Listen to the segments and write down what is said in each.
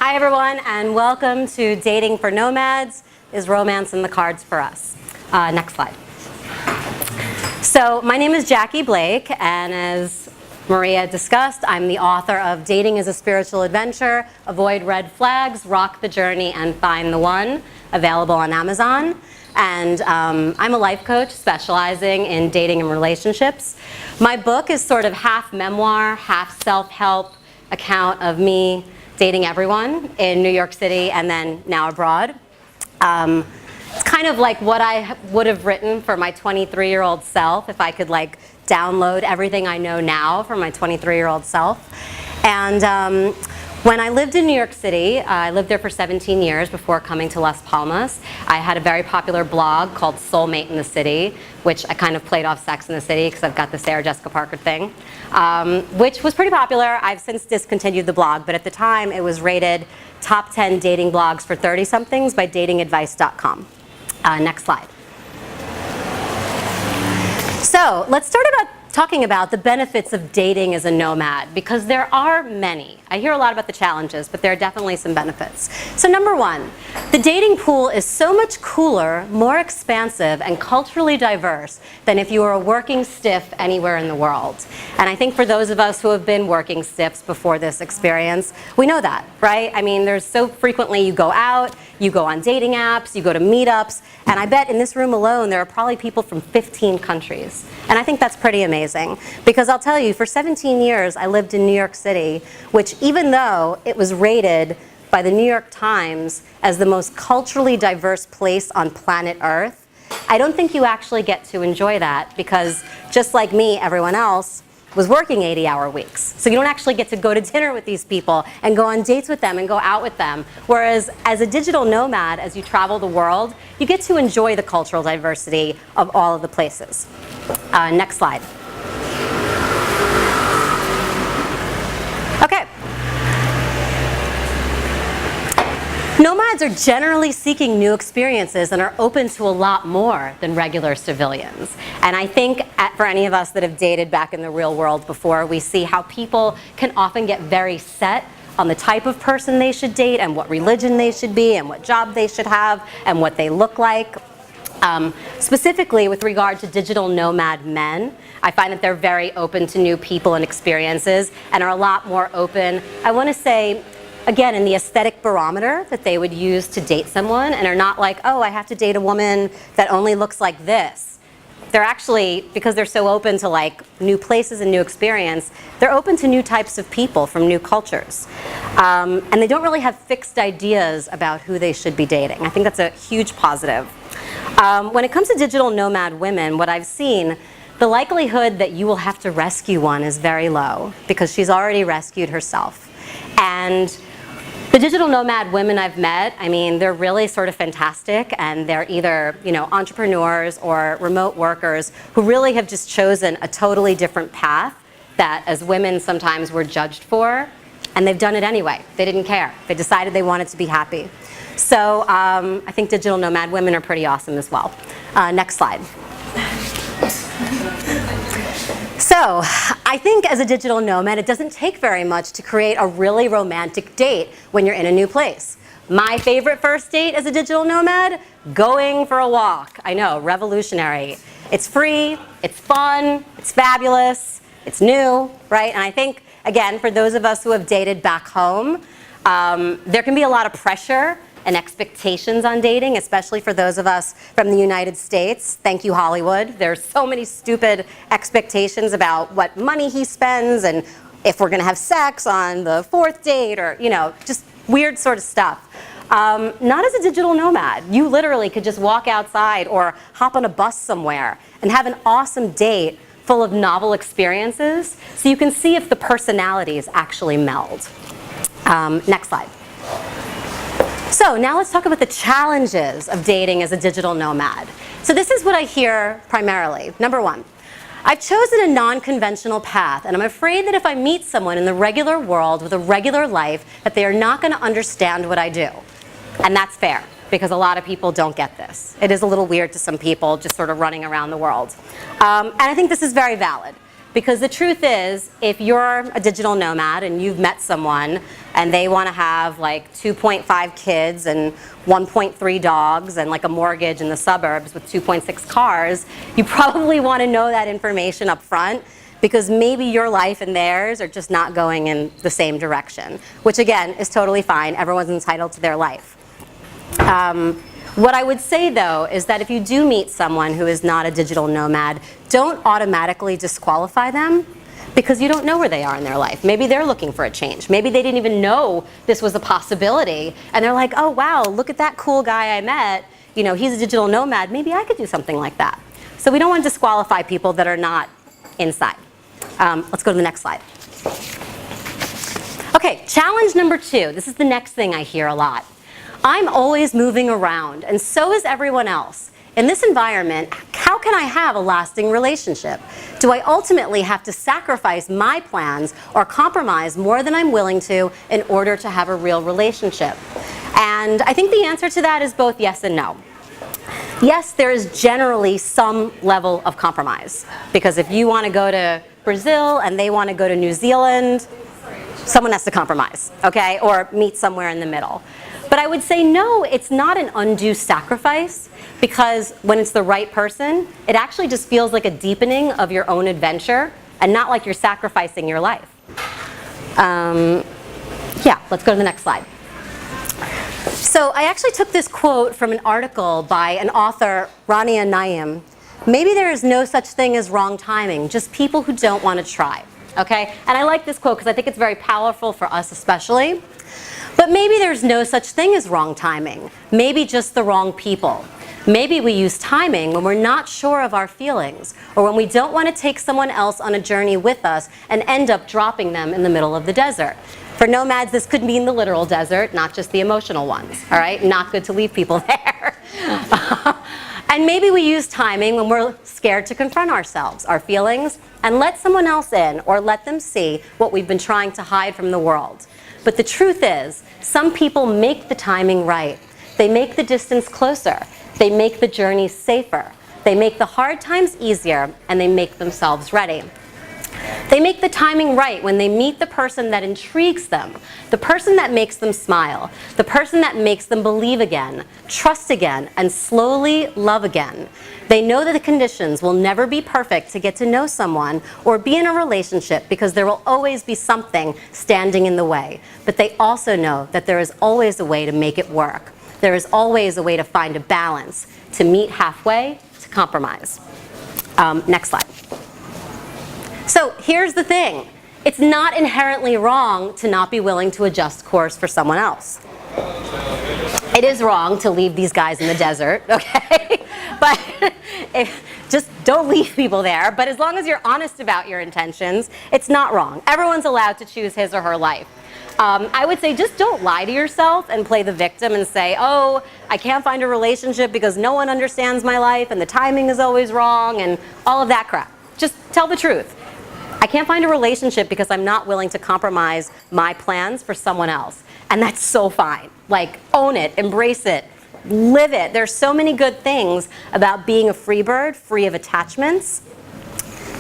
Hi everyone, and welcome to Dating for Nomads. Is Romance in the Cards for Us? Next slide. So my name is Jackie Blake, and as Maria discussed, I'm the author of Dating is a Spiritual Adventure, Avoid Red Flags, Rock the Journey, and Find the One, available on Amazon. And I'm a life coach specializing in dating and relationships. My book is sort of half memoir, half self-help account of me dating everyone in New York City and then now abroad. It's kind of like what I would have written for my 23-year-old self if I could like download everything I know now from my 23-year-old self. And when I lived in New York City, I lived there for 17 years before coming to Las Palmas. I had a very popular blog called Soulmate in the City, which I kind of played off Sex in the City because I've got the Sarah Jessica Parker thing, which was pretty popular. I've since discontinued the blog, but at the time it was rated top 10 dating blogs for 30-somethings by datingadvice.com. Next slide. So let's start talking about the benefits of dating as a nomad, because there are many. I hear a lot about the challenges, but there are definitely some benefits. So number one, the dating pool is so much cooler, more expansive, and culturally diverse than if you were a working stiff anywhere in the world. And I think for those of us who have been working stiffs before this experience, we know that, right? I mean, there's so frequently you go out, you go on dating apps, you go to meetups, and I bet in this room alone there are probably people from 15 countries. And I think that's pretty amazing, because I'll tell you, for 17 years I lived in New York City, which even though it was rated by the New York Times as the most culturally diverse place on planet Earth, I don't think you actually get to enjoy that, because just like me, everyone else was working 80-hour weeks. So you don't actually get to go to dinner with these people and go on dates with them and go out with them. Whereas as a digital nomad, as you travel the world, you get to enjoy the cultural diversity of all of the places. Next slide. Okay. Nomads are generally seeking new experiences and are open to a lot more than regular civilians. And I think for any of us that have dated back in the real world before, we see how people can often get very set on the type of person they should date and what religion they should be and what job they should have and what they look like. Specifically with regard to digital nomad men, I find that they're very open to new people and experiences and are a lot more open, I want to say, again, in the aesthetic barometer that they would use to date someone, and are not like, oh, I have to date a woman that only looks like this. They're actually, because they're so open to like new places and new experience, they're open to new types of people from new cultures. And they don't really have fixed ideas about who they should be dating. I think that's a huge positive. When it comes to digital nomad women, what I've seen, the likelihood that you will have to rescue one is very low, because she's already rescued herself. And the digital nomad women I've met, I mean, they're really sort of fantastic, and they're either, you know, entrepreneurs or remote workers who really have just chosen a totally different path that as women sometimes we're judged for, and they've done it anyway. They didn't care. They decided they wanted to be happy. So I think digital nomad women are pretty awesome as well. Next slide. So I think as a digital nomad, it doesn't take very much to create a really romantic date when you're in a new place. My favorite first date as a digital nomad, going for a walk. I know, revolutionary. It's free, it's fun, it's fabulous, it's new, right? And I think, again, for those of us who have dated back home, there can be a lot of pressure and expectations on dating, especially for those of us from the United States. Thank you, Hollywood. There's so many stupid expectations about what money he spends and if we're gonna have sex on the fourth date, or, you know, just weird sort of stuff. Not as a digital nomad. You literally could just walk outside or hop on a bus somewhere and have an awesome date full of novel experiences, so you can see if the personalities actually meld. Next slide. So now let's talk about the challenges of dating as a digital nomad. So this is what I hear primarily. Number one, I've chosen a non-conventional path, and I'm afraid that if I meet someone in the regular world with a regular life, that they are not going to understand what I do. And that's fair, because a lot of people don't get this. It is a little weird to some people just sort of running around the world. And I think this is very valid, Because the truth is, if you're a digital nomad and you've met someone and they want to have like 2.5 kids and 1.3 dogs and like a mortgage in the suburbs with 2.6 cars, you probably want to know that information up front, because maybe your life and theirs are just not going in the same direction, which again is totally fine. Everyone's entitled to their life. What I would say though is that if you do meet someone who is not a digital nomad, don't automatically disqualify them, because you don't know where they are in their life. Maybe they're looking for a change. Maybe they didn't even know this was a possibility, and they're like, oh wow, look at that cool guy I met. You know, he's a digital nomad. Maybe I could do something like that. So we don't want to disqualify people that are not inside. Let's go to the next slide. Okay, challenge number 2. This is the next thing I hear a lot. I'm always moving around, and so is everyone else. In this environment, how can I have a lasting relationship? Do I ultimately have to sacrifice my plans or compromise more than I'm willing to in order to have a real relationship? And I think the answer to that is both yes and no. Yes, there is generally some level of compromise, because if you want to go to Brazil and they want to go to New Zealand, someone has to compromise, okay, or meet somewhere in the middle. But I would say no, it's not an undue sacrifice, because when it's the right person, it actually just feels like a deepening of your own adventure and not like you're sacrificing your life. Yeah, let's go to the next slide. So I actually took this quote from an article by an author, Rania Naim. Maybe there is no such thing as wrong timing, just people who don't want to try. Okay? And I like this quote because I think it's very powerful for us especially. But maybe there's no such thing as wrong timing. Maybe just the wrong people. Maybe we use timing when we're not sure of our feelings, or when we don't want to take someone else on a journey with us and end up dropping them in the middle of the desert. For nomads, this could mean the literal desert, not just the emotional ones, all right? Not good to leave people there. And maybe we use timing when we're scared to confront ourselves, our feelings, and let someone else in, or let them see what we've been trying to hide from the world. But the truth is, some people make the timing right. They make the distance closer. They make the journey safer. They make the hard times easier, and they make themselves ready. They make the timing right when they meet the person that intrigues them, the person that makes them smile, the person that makes them believe again, trust again, and slowly love again. They know that the conditions will never be perfect to get to know someone or be in a relationship, because there will always be something standing in the way. But they also know that there is always a way to make it work. There is always a way to find a balance, to meet halfway, to compromise. Next slide. So here's the thing. It's not inherently wrong to not be willing to adjust course for someone else. It is wrong to leave these guys in the desert, okay? But just don't leave people there. But as long as you're honest about your intentions, it's not wrong. Everyone's allowed to choose his or her life. I would say just don't lie to yourself and play the victim and say, oh, I can't find a relationship because no one understands my life and the timing is always wrong and all of that crap. Just tell the truth. I can't find a relationship because I'm not willing to compromise my plans for someone else. And that's so fine. Like, own it, embrace it, live it. There's so many good things about being a free bird, free of attachments,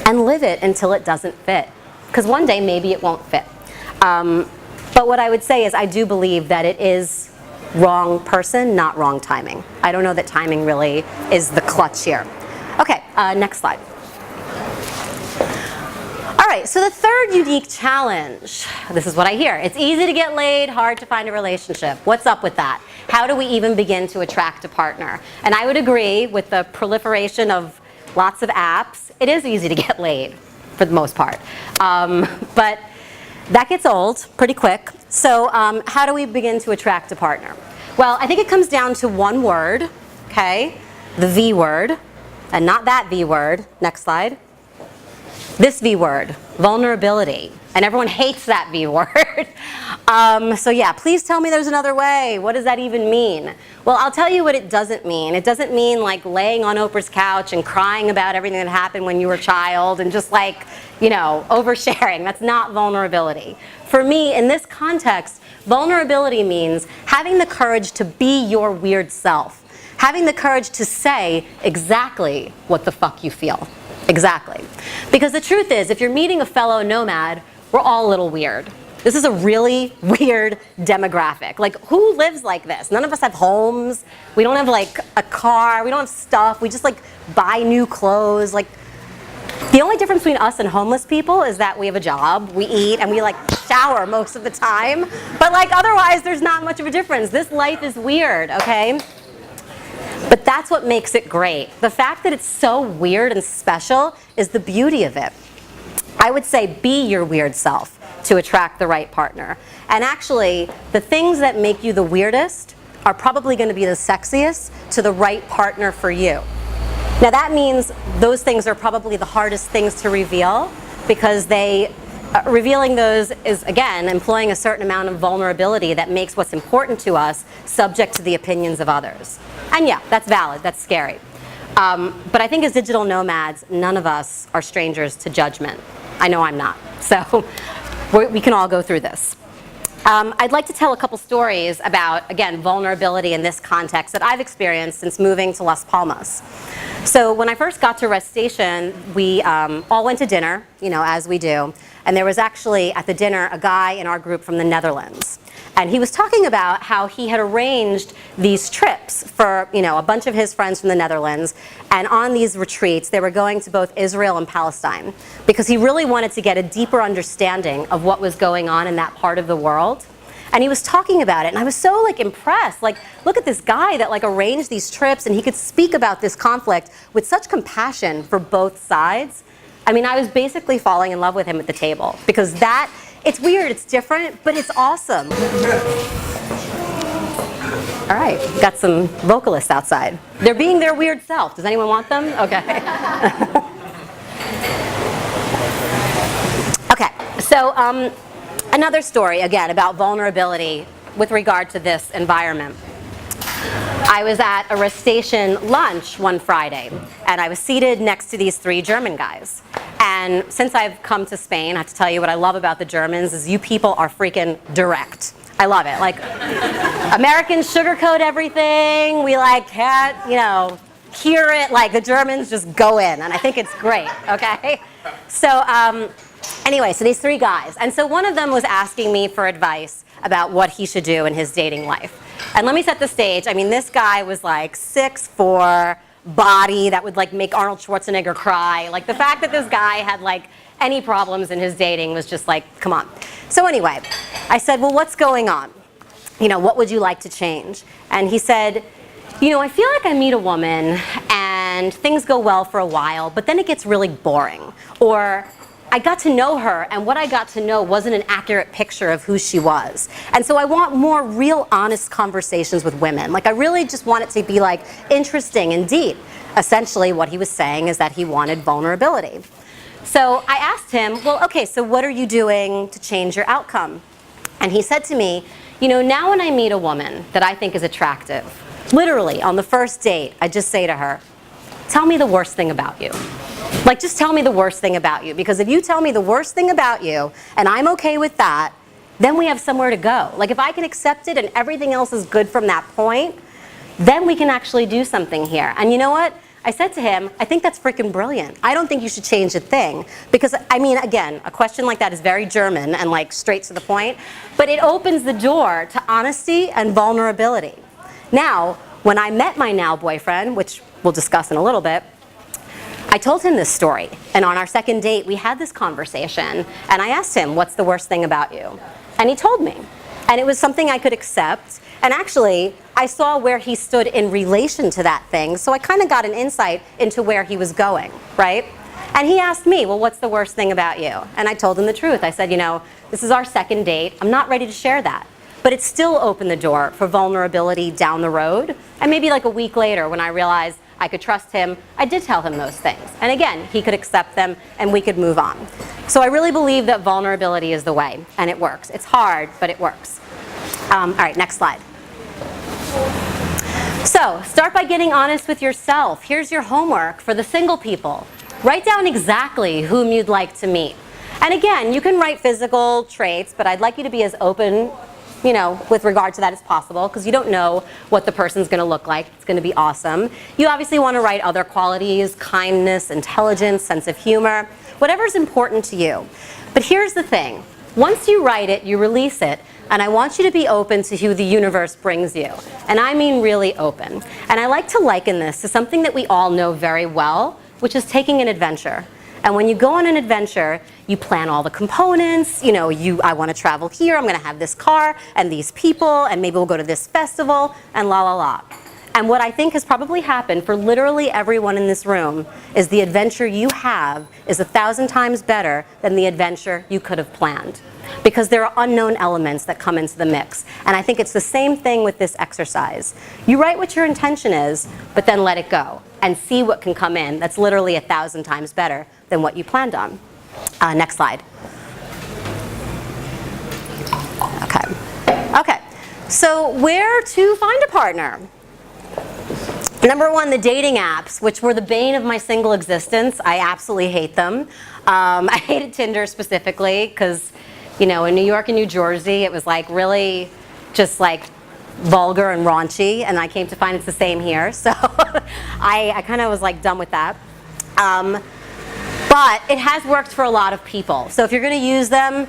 and live it until it doesn't fit. Because one day, maybe it won't fit. But what I would say is I do believe that it is wrong person, not wrong timing. I don't know that timing really is the clutch here. Okay, next slide. All right, so the third unique challenge, this is what I hear. It's easy to get laid, hard to find a relationship. What's up with that? How do we even begin to attract a partner? And I would agree with the proliferation of lots of apps. It is easy to get laid, for the most part. But that gets old pretty quick. So how do we begin to attract a partner? Well, I think it comes down to one word, okay? The V word, and not that V word. Next slide. This V word, vulnerability. And everyone hates that V word. So yeah, please tell me there's another way. What does that even mean? Well, I'll tell you what it doesn't mean. It doesn't mean like laying on Oprah's couch and crying about everything that happened when you were a child and just like, you know, oversharing. That's not vulnerability. For me, in this context, vulnerability means having the courage to be your weird self. Having the courage to say exactly what the fuck you feel. Exactly. Because the truth is, if you're meeting a fellow nomad, we're all a little weird. This is a really weird demographic. Like, who lives like this? None of us have homes. We don't have like a car. We don't have stuff. We just like buy new clothes. Like, the only difference between us and homeless people is that we have a job, we eat, and we like shower most of the time. But like otherwise, there's not much of a difference. This life is weird, okay? But that's what makes it great. The fact that it's so weird and special is the beauty of it. I would say be your weird self to attract the right partner. And actually, the things that make you the weirdest are probably going to be the sexiest to the right partner for you. Now that means those things are probably the hardest things to reveal, because revealing those is, again, employing a certain amount of vulnerability that makes what's important to us subject to the opinions of others. And yeah, that's valid, that's scary. But I think as digital nomads, none of us are strangers to judgment. I know I'm not. So we can all go through this. I'd like to tell a couple stories about, again, vulnerability in this context that I've experienced since moving to Las Palmas. So when I first got to Rest Station, we all went to dinner, you know, as we do. And there was actually at the dinner a guy in our group from the Netherlands. And he was talking about how he had arranged these trips for, you know, a bunch of his friends from the Netherlands. And on these retreats, they were going to both Israel and Palestine, because he really wanted to get a deeper understanding of what was going on in that part of the world. And he was talking about it, and I was so like impressed. Like, look at this guy that like arranged these trips, and he could speak about this conflict with such compassion for both sides. I mean, I was basically falling in love with him at the table, because it's weird, it's different, but it's awesome. All right, got some vocalists outside. They're being their weird self. Does anyone want them? Okay. Okay, so another story, again, about vulnerability with regard to this environment. I was at a Rest Station lunch one Friday, and I was seated next to these 3 German guys. And since I've come to Spain, I have to tell you what I love about the Germans is you people are freaking direct. I love it. Like, Americans sugarcoat everything. We like can't, you know, hear it. Like, the Germans just go in, and I think it's great, okay? So anyway, so these 3 guys. And so one of them was asking me for advice about what he should do in his dating life. And let me set the stage. I mean, this guy was like 6'4", body that would like make Arnold Schwarzenegger cry. Like, the fact that this guy had like any problems in his dating was just like, come on. So anyway, I said, well, what's going on? You know, what would you like to change? And he said, you know, I feel like I meet a woman and things go well for a while, but then it gets really boring. Or I got to know her, and what I got to know wasn't an accurate picture of who she was. And so I want more real, honest conversations with women. Like, I really just want it to be like interesting and deep. Essentially, what he was saying is that he wanted vulnerability. So I asked him, well, okay, so what are you doing to change your outcome? And he said to me, you know, now when I meet a woman that I think is attractive, literally on the first date, I just say to her, tell me the worst thing about you. Like, just tell me the worst thing about you. Because if you tell me the worst thing about you, and I'm okay with that, then we have somewhere to go. Like, if I can accept it and everything else is good from that point, then we can actually do something here. And you know what? I said to him, I think that's freaking brilliant. I don't think you should change a thing. Because, I mean, again, a question like that is very German and like straight to the point. But it opens the door to honesty and vulnerability. Now, when I met my now boyfriend, which we'll discuss in a little bit, I told him this story, and on our second date, we had this conversation, and I asked him, what's the worst thing about you? And he told me, and it was something I could accept, and actually, I saw where he stood in relation to that thing, so I kind of got an insight into where he was going, right? And he asked me, well, what's the worst thing about you? And I told him the truth. I said, you know, this is our second date. I'm not ready to share that. But it still opened the door for vulnerability down the road, and maybe like a week later when I realized I could trust him, I did tell him those things. And again, he could accept them and we could move on. So I really believe that vulnerability is the way, and it works. It's hard, but it works. All right, next slide. So start by getting honest with yourself. Here's your homework for the single people. Write down exactly whom you'd like to meet. And again, you can write physical traits, but I'd like you to be as open you know, with regard to that is possible, because you don't know what the person's going to look like. It's going to be awesome. You obviously want to write other qualities: kindness, intelligence, sense of humor, whatever's important to you. But here's the thing. Once you write it, you release it, and I want you to be open to who the universe brings you. And I mean really open. And I like to liken this to something that we all know very well, which is taking an adventure. And when you go on an adventure, you plan all the components. You know, I want to travel here, I'm going to have this car and these people, and maybe we'll go to this festival, and la la la. And what I think has probably happened for literally everyone in this room is the adventure you have is 1,000 times better than the adventure you could have planned. Because there are unknown elements that come into the mix. And I think it's the same thing with this exercise. You write what your intention is, but then let it go and see what can come in that's literally 1,000 times better than what you planned on. Next slide. Okay, so where to find a partner? Number one, the dating apps, which were the bane of my single existence. I absolutely hate them. I hated Tinder specifically because, you know, in New York and New Jersey, it was like really just like vulgar and raunchy, and I came to find it's the same here. So I kind of was like done with that. But it has worked for a lot of people. So if you're going to use them,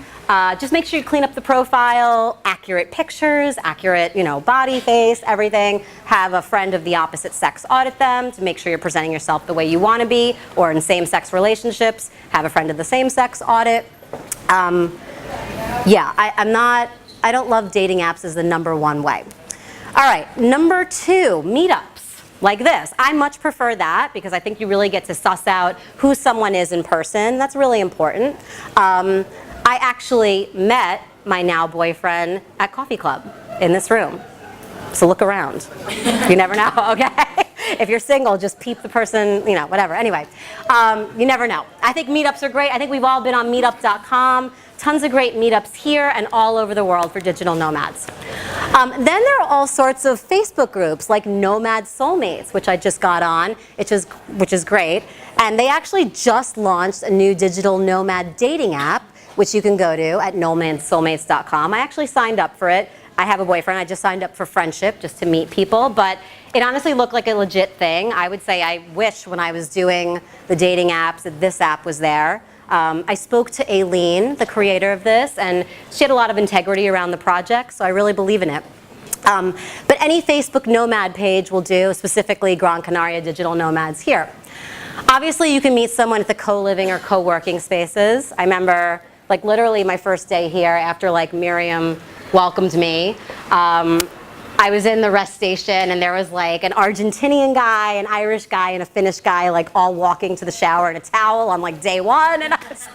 just make sure you clean up the profile, accurate pictures, accurate, you know, body, face, everything. Have a friend of the opposite sex audit them to make sure you're presenting yourself the way you want to be, or in same-sex relationships, have a friend of the same sex audit. Yeah, I don't love dating apps as the number one way. All right, number two, meetups. Like this. I much prefer that because I think you really get to suss out who someone is in person. That's really important. I actually met my now boyfriend at Coffee Club in this room. So look around. You never know, okay? If you're single, just peep the person, you know, whatever. Anyway, you never know. I think meetups are great. I think we've all been on meetup.com. Tons of great meetups here and all over the world for digital nomads. Then there are all sorts of Facebook groups like Nomad Soulmates, which I just got on, which is great. And they actually just launched a new digital nomad dating app, which you can go to at nomadsoulmates.com. I actually signed up for it. I have a boyfriend. I just signed up for friendship just to meet people. But it honestly looked like a legit thing. I would say I wish when I was doing the dating apps that this app was there. I spoke to Aileen, the creator of this, and she had a lot of integrity around the project, so I really believe in it. But any Facebook Nomad page will do, specifically Gran Canaria Digital Nomads here. Obviously, you can meet someone at the co-living or co-working spaces. I remember, like, literally my first day here after, like, Miriam welcomed me. I was in the rest station and there was like an Argentinian guy, an Irish guy, and a Finnish guy like all walking to the shower in a towel on like day one. And I was,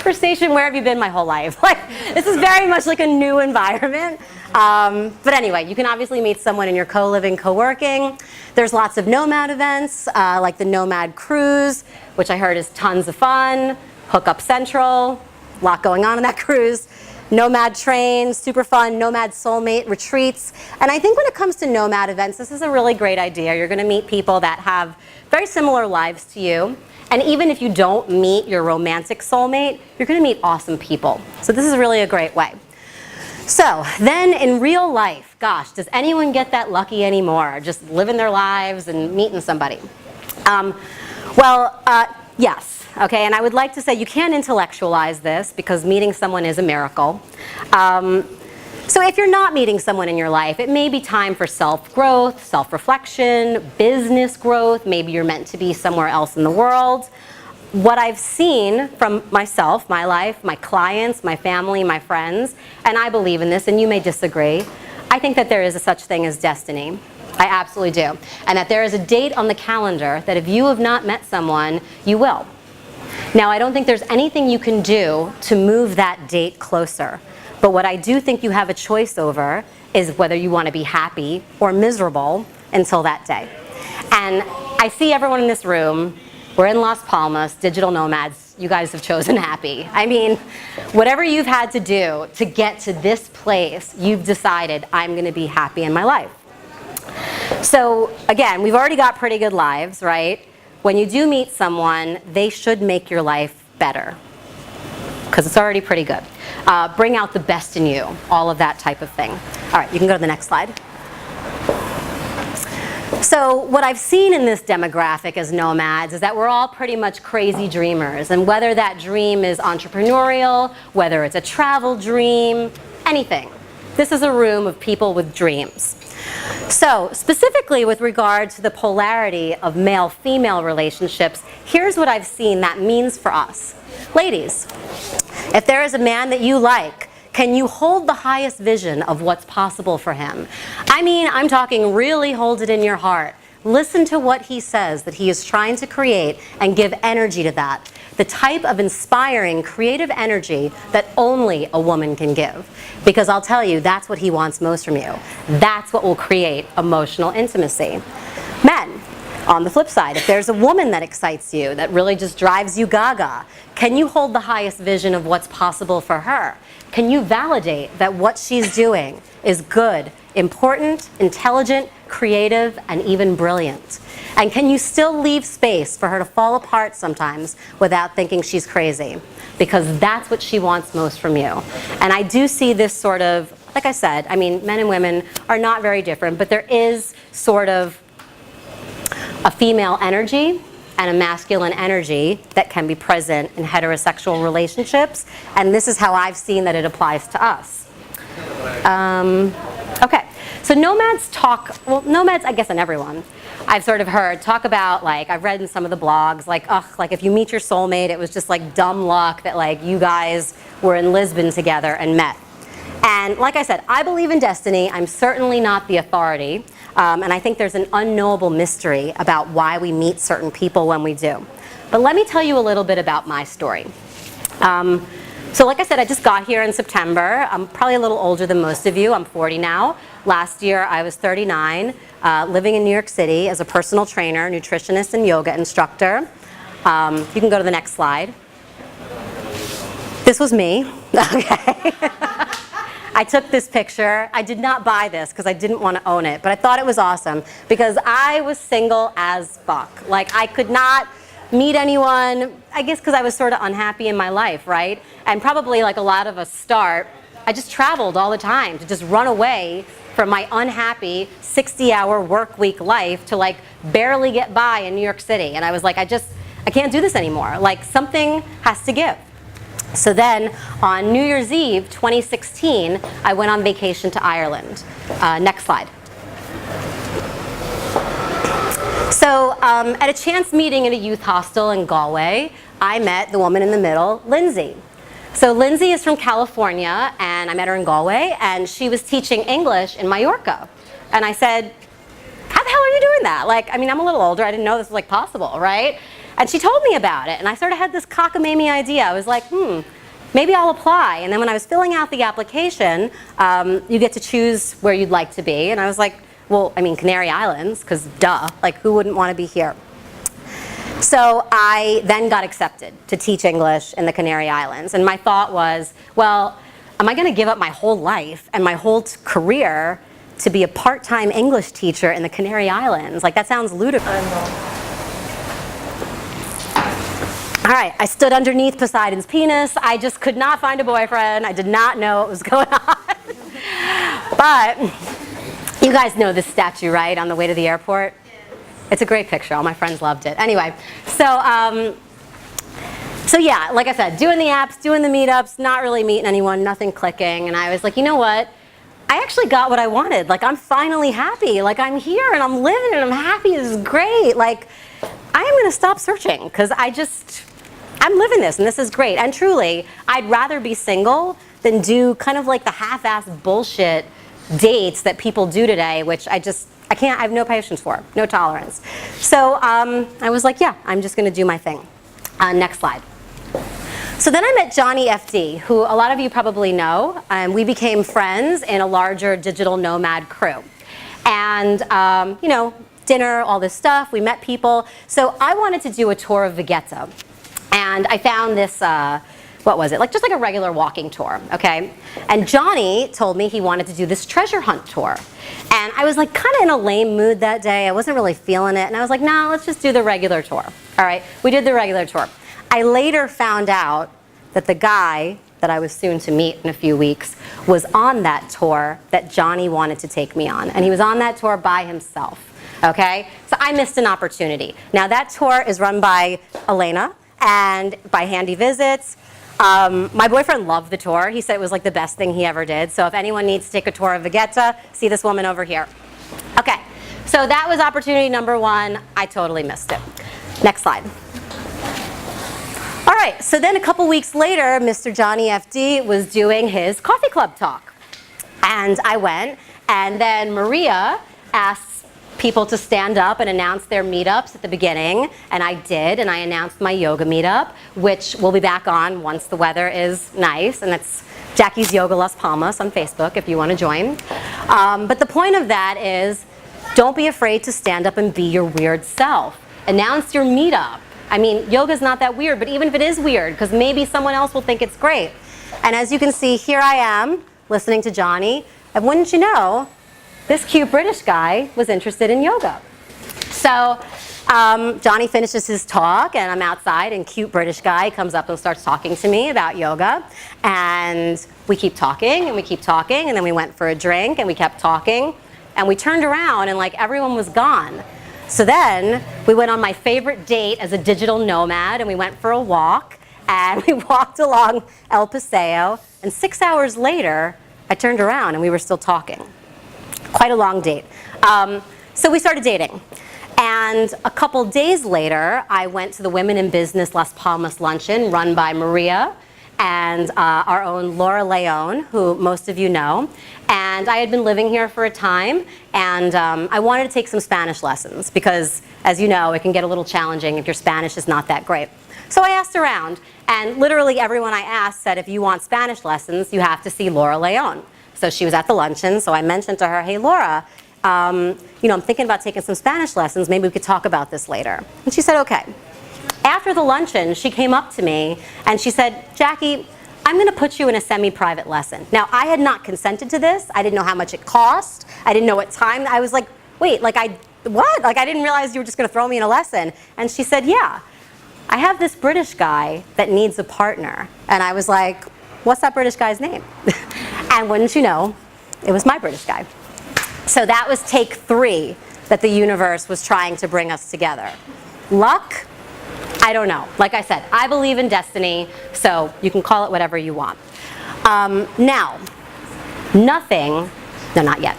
rest station, where have you been my whole life? Like, this is very much like a new environment. But anyway, you can obviously meet someone in your co-living, co-working. There's lots of Nomad events, like the Nomad Cruise, which I heard is tons of fun. Hookup Central, a lot going on that cruise. Nomad trains, super fun, Nomad Soulmate retreats. And I think when it comes to Nomad events, this is a really great idea. You're going to meet people that have very similar lives to you. And even if you don't meet your romantic soulmate, you're going to meet awesome people. So this is really a great way. So then in real life, gosh, does anyone get that lucky anymore? Just living their lives and meeting somebody? Yes. Okay, and I would like to say you can't intellectualize this because meeting someone is a miracle. So if you're not meeting someone in your life, it may be time for self-growth, self-reflection, business growth. Maybe you're meant to be somewhere else in the world. What I've seen from myself, my life, my clients, my family, my friends, and I believe in this, and you may disagree, I think that there is a such thing as destiny. I absolutely do. And that there is a date on the calendar that if you have not met someone, you will. Now, I don't think there's anything you can do to move that date closer. But what I do think you have a choice over is whether you want to be happy or miserable until that day. And I see everyone in this room. We're in Las Palmas, digital nomads. You guys have chosen happy. I mean, whatever you've had to do to get to this place, you've decided, I'm going to be happy in my life. So again, we've already got pretty good lives, right? When you do meet someone, they should make your life better. because it's already pretty good. Bring out the best in you, all of that type of thing. All right, you can go to the next slide. So what I've seen in this demographic as nomads is that we're all pretty much crazy dreamers. And whether that dream is entrepreneurial, whether it's a travel dream, anything. This is a room of people with dreams. So specifically with regard to the polarity of male-female relationships, here's what I've seen that means for us. Ladies, if there is a man that you like, can you hold the highest vision of what's possible for him? I mean, I'm talking really hold it in your heart. Listen to what he says that he is trying to create and give energy to that. The type of inspiring, creative energy that only a woman can give. Because I'll tell you, that's what he wants most from you. That's what will create emotional intimacy. Men, on the flip side, if there's a woman that excites you, that really just drives you gaga, can you hold the highest vision of what's possible for her? Can you validate that what she's doing is good, important, intelligent, creative, and even brilliant? And can you still leave space for her to fall apart sometimes without thinking she's crazy? Because that's what she wants most from you. And I do see this sort of, like I said, I mean, men and women are not very different, but there is sort of a female energy and a masculine energy that can be present in heterosexual relationships. And this is how I've seen that it applies to us. Okay, so nomads talk, well, nomads, I guess, and everyone, I've sort of heard talk about, like, I've read in some of the blogs, like, ugh, like if you meet your soulmate, it was just like dumb luck that like you guys were in Lisbon together and met. And like I said, I believe in destiny. I'm certainly not the authority. And I think there's an unknowable mystery about why we meet certain people when we do. But let me tell you a little bit about my story. So like I said, I just got here in September. I'm probably a little older than most of you. I'm 40 now. Last year I was 39, living in New York City as a personal trainer, nutritionist, and yoga instructor. You can go to the next slide. This was me. Okay. I took this picture. I did not buy this because I didn't want to own it, but I thought it was awesome because I was single as fuck. Like, I could not meet anyone, I guess because I was sort of unhappy in my life, right? And probably like a lot of us start, I just traveled all the time to just run away from my unhappy 60-hour work week life to like barely get by in New York City. And I was like, I can't do this anymore. Like, something has to give. So then on New Year's Eve 2016, I went on vacation to Ireland. Next slide. So at a chance meeting at a youth hostel in Galway, I met the woman in the middle, Lindsay. So Lindsay is from California, and I met her in Galway, and she was teaching English in Mallorca. And I said, how the hell are you doing that? Like, I mean, I'm a little older. I didn't know this was like possible, right? And she told me about it, and I sort of had this cockamamie idea. I was like, maybe I'll apply. And then when I was filling out the application, you get to choose where you'd like to be. And I was like, well, I mean, Canary Islands, because duh, like who wouldn't want to be here? So I then got accepted to teach English in the Canary Islands. And my thought was, well, am I going to give up my whole life and my whole career to be a part-time English teacher in the Canary Islands? Like, that sounds ludicrous. All right, I stood underneath Poseidon's penis. I just could not find a boyfriend. I did not know what was going on. But you guys know this statue, right, on the way to the airport? It's a great picture. All my friends loved it. Anyway, so yeah, like I said, doing the apps, doing the meetups, not really meeting anyone, nothing clicking. And I was like, you know what? I actually got what I wanted. Like, I'm finally happy. Like, I'm here and I'm living and I'm happy. This is great. Like, I am going to stop searching because I'm living this and this is great. And truly, I'd rather be single than do kind of like the half-ass bullshit dates that people do today, which I have no patience for, no tolerance. So I was like, yeah, I'm just going to do my thing. Next slide. So then I met Johnny FD, who a lot of you probably know. We became friends in a larger digital nomad crew. And, you know, dinner, all this stuff, we met people. So I wanted to do a tour of Vegeta. And I found this, what was it? Like, just like a regular walking tour, okay? And Johnny told me he wanted to do this treasure hunt tour. And I was like kind of in a lame mood that day. I wasn't really feeling it. And I was like, nah, let's just do the regular tour. All right, we did the regular tour. I later found out that the guy that I was soon to meet in a few weeks was on that tour that Johnny wanted to take me on. And he was on that tour by himself, okay? So I missed an opportunity. Now that tour is run by Elena and by Handy Visits. My boyfriend loved the tour. He said it was like the best thing he ever did. So if anyone needs to take a tour of Vegeta, see this woman over here. Okay, so that was opportunity number one. I totally missed it. Next slide. All right, so then a couple weeks later, Mr. Johnny FD was doing his coffee club talk. And I went, and then Maria asked people to stand up and announce their meetups at the beginning, and I did, and I announced my yoga meetup, which we'll be back on once the weather is nice, and it's Jackie's Yoga Las Palmas on Facebook if you want to join. But the point of that is, don't be afraid to stand up and be your weird self. Announce your meetup. I mean, yoga's not that weird, but even if it is weird, because maybe someone else will think it's great. And as you can see, here I am, listening to Johnny, and wouldn't you know, this cute British guy was interested in yoga. So Johnny finishes his talk, and I'm outside, and cute British guy comes up and starts talking to me about yoga. And we keep talking, and we keep talking, and then we went for a drink, and we kept talking. And we turned around, and like everyone was gone. So then we went on my favorite date as a digital nomad, and we went for a walk, and we walked along El Paseo, and 6 hours later, I turned around and we were still talking. Quite a long date. So we started dating. And a couple days later, I went to the Women in Business Las Palmas luncheon run by Maria and our own Laura Leon, who most of you know. And I had been living here for a time, and I wanted to take some Spanish lessons because, as you know, it can get a little challenging if your Spanish is not that great. So I asked around, and literally everyone I asked said, if you want Spanish lessons, you have to see Laura Leon. So she was at the luncheon, so I mentioned to her, hey, Laura, you know, I'm thinking about taking some Spanish lessons. Maybe we could talk about this later. And she said, okay. After the luncheon, she came up to me and she said, Jackie, I'm going to put you in a semi-private lesson. Now, I had not consented to this. I didn't know how much it cost. I didn't know what time. I was like, wait, like what? Like I didn't realize you were just going to throw me in a lesson. And she said, yeah, I have this British guy that needs a partner. And I was like, what's that British guy's name? And wouldn't you know, it was my British guy. So that was take 3 that the universe was trying to bring us together. Luck? I don't know. Like I said, I believe in destiny, so you can call it whatever you want. Now, nothing, no, not yet.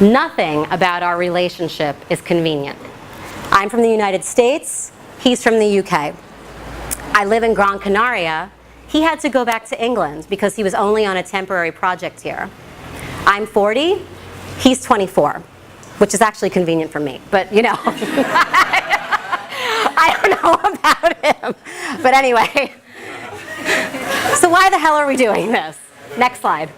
Nothing about our relationship is convenient. I'm from the United States, he's from the UK. I live in Gran Canaria. He had to go back to England because he was only on a temporary project here. I'm 40, he's 24, which is actually convenient for me, but you know. I don't know about him. But anyway, so why the hell are we doing this? Next slide.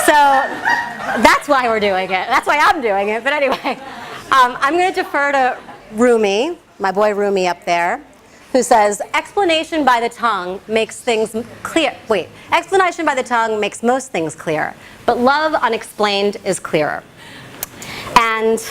So that's why we're doing it. That's why I'm doing it. But anyway, I'm going to defer to Rumi, my boy Rumi up there, who says, explanation by the tongue makes things clear. Wait, explanation by the tongue makes most things clear, but love unexplained is clearer. And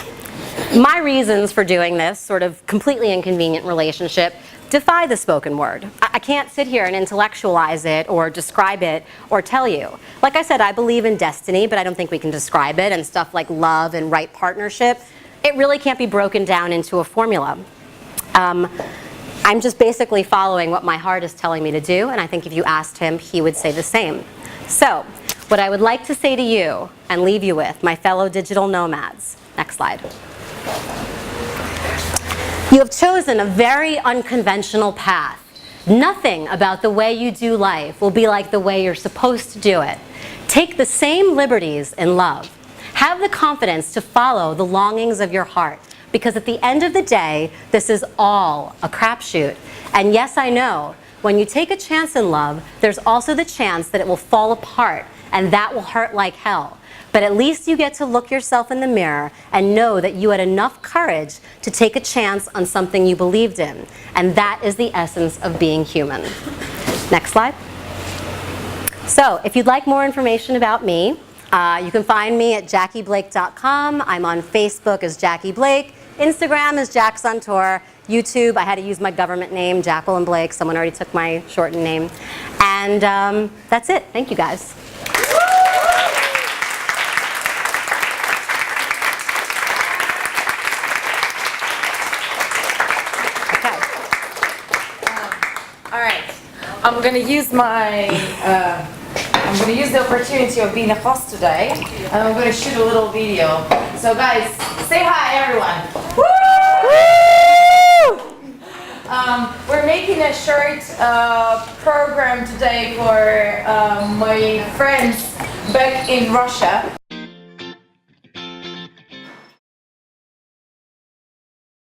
my reasons for doing this sort of completely inconvenient relationship defy the spoken word. I can't sit here and intellectualize it or describe it or tell you. Like I said, I believe in destiny, but I don't think we can describe it, and stuff like love and right partnership, it really can't be broken down into a formula. I'm just basically following what my heart is telling me to do, and I think if you asked him, he would say the same. So, what I would like to say to you and leave you with, my fellow digital nomads. Next slide. You have chosen a very unconventional path. Nothing about the way you do life will be like the way you're supposed to do it. Take the same liberties in love. Have the confidence to follow the longings of your heart. Because at the end of the day, this is all a crapshoot. And yes, I know, when you take a chance in love, there's also the chance that it will fall apart, and that will hurt like hell. But at least you get to look yourself in the mirror and know that you had enough courage to take a chance on something you believed in. And that is the essence of being human. Next slide. So, if you'd like more information about me, You can find me at JackieBlake.com. I'm on Facebook as Jackie Blake. Instagram is Jack Suntour. YouTube, I had to use my government name, Jacqueline Blake. Someone already took my shortened name. And that's it. Thank you, guys. Okay. All right. I'm going to use the opportunity of being a host today, and I'm going to shoot a little video. So guys, say hi everyone. Woo! We're making a short program today for my friends back in Russia.